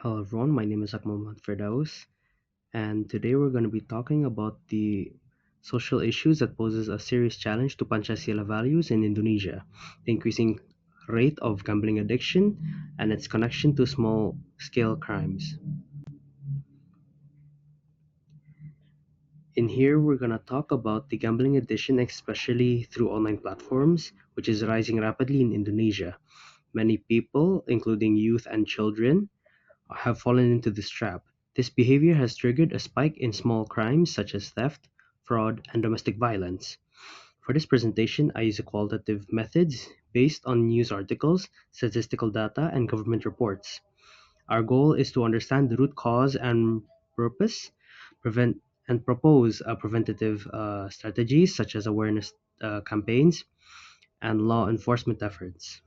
Hello everyone, my name is Akmal Firdaus, and today we're going to be talking about the social issues that poses a serious challenge to Pancasila values in Indonesia, the increasing rate of gambling addiction, and its connection to small-scale crimes. In here, we're going to talk about the gambling addiction, especially through online platforms, which is rising rapidly in Indonesia. Many people, including youth and children, have fallen into this trap. This behavior has triggered a spike in small crimes such as theft, fraud, and domestic violence. For this presentation, I use qualitative methods based on news articles, statistical data, and government reports. Our goal is to understand the root cause and purpose, prevent and propose preventative strategies such as awareness campaigns and law enforcement efforts.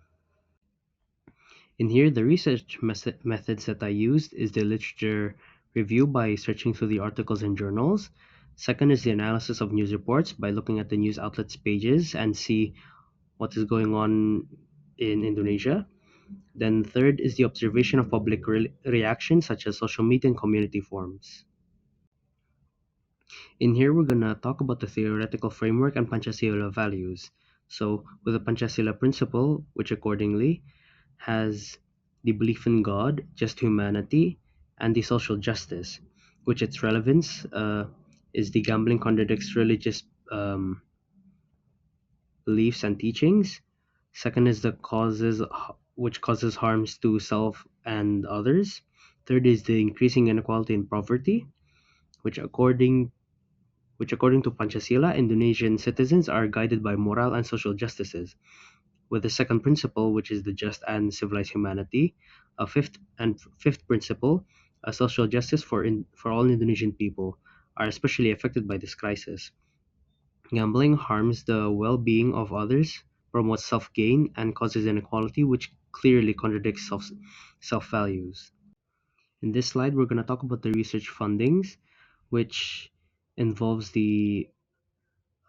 In here, the research methods that I used is the literature review by searching through the articles and journals. Second is the analysis of news reports by looking at the news outlets pages and see what is going on in Indonesia. Then third is the observation of public reaction such as social media and community forums. In here, we're gonna talk about the theoretical framework and Pancasila values. So with the Pancasila principle, which accordingly has the belief in God, just humanity, and the social justice, which its relevance is the gambling contradicts religious beliefs and teachings. Second is the causes which causes harms to self and others. Third is the increasing inequality and poverty, which according to Pancasila, Indonesian citizens are guided by moral and social justices. With the second principle, which is the just and civilized humanity, a fifth principle, a social justice for all Indonesian people, are especially affected by this crisis. Gambling harms the well-being of others, promotes self-gain, and causes inequality, which clearly contradicts self-values. In this slide, we're going to talk about the research fundings, which involves the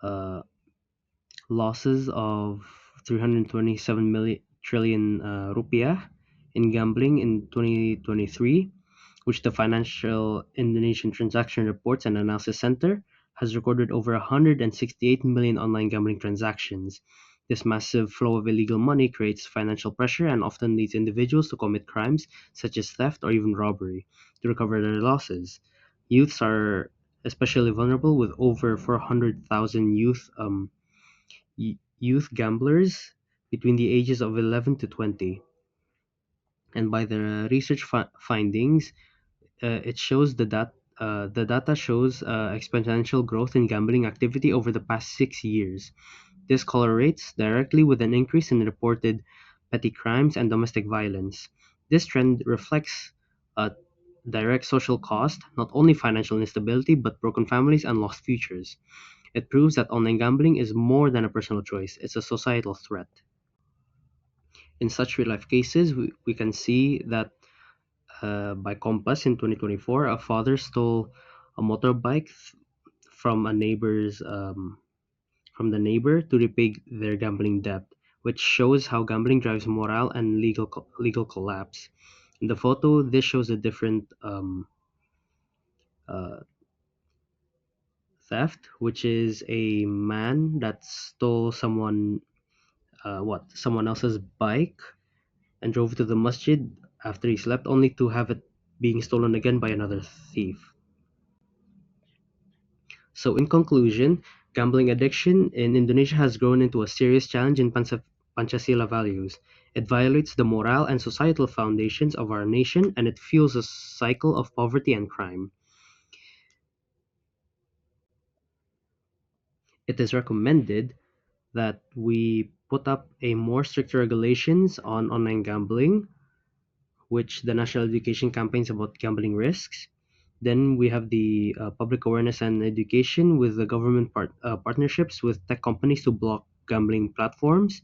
uh, losses of 327 million trillion rupiah in gambling in 2023, which the Financial Indonesian Transaction Reports and Analysis Center has recorded over 168 million online gambling transactions. This massive flow of illegal money creates financial pressure and often leads individuals to commit crimes such as theft or even robbery to recover their losses. Youths are especially vulnerable, with over 400,000 youth gamblers between the ages of 11 to 20. And by the research findings, it shows the data shows exponential growth in gambling activity over the past 6 years. This correlates directly with an increase in reported petty crimes and domestic violence. This trend reflects a direct social cost, not only financial instability, but broken families and lost futures. It proves that online gambling is more than a personal choice, it's a societal threat. In such real life cases, we can see that by Compass in 2024, a father stole a motorbike from a neighbor's from the neighbor to repay their gambling debt, which shows how gambling drives morale and legal collapse. In the photo, this shows a different uh, theft, which is a man that stole someone else's bike and drove to the masjid after he slept, only to have it being stolen again by another thief. So, in conclusion, gambling addiction in Indonesia has grown into a serious challenge in Pancasila values. It violates the moral and societal foundations of our nation, and it fuels a cycle of poverty and crime. It is recommended that we put up a more strict regulations on online gambling, which the national education campaigns about gambling risks. Then we have the public awareness and education with the government partnerships with tech companies to block gambling platforms,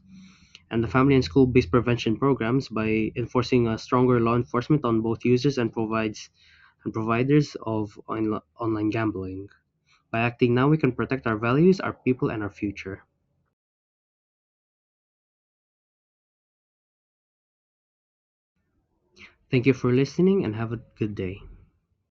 and the family and school-based prevention programs by enforcing a stronger law enforcement on both users and providers of online gambling. By acting now, we can protect our values, our people, and our future. Thank you for listening and have a good day.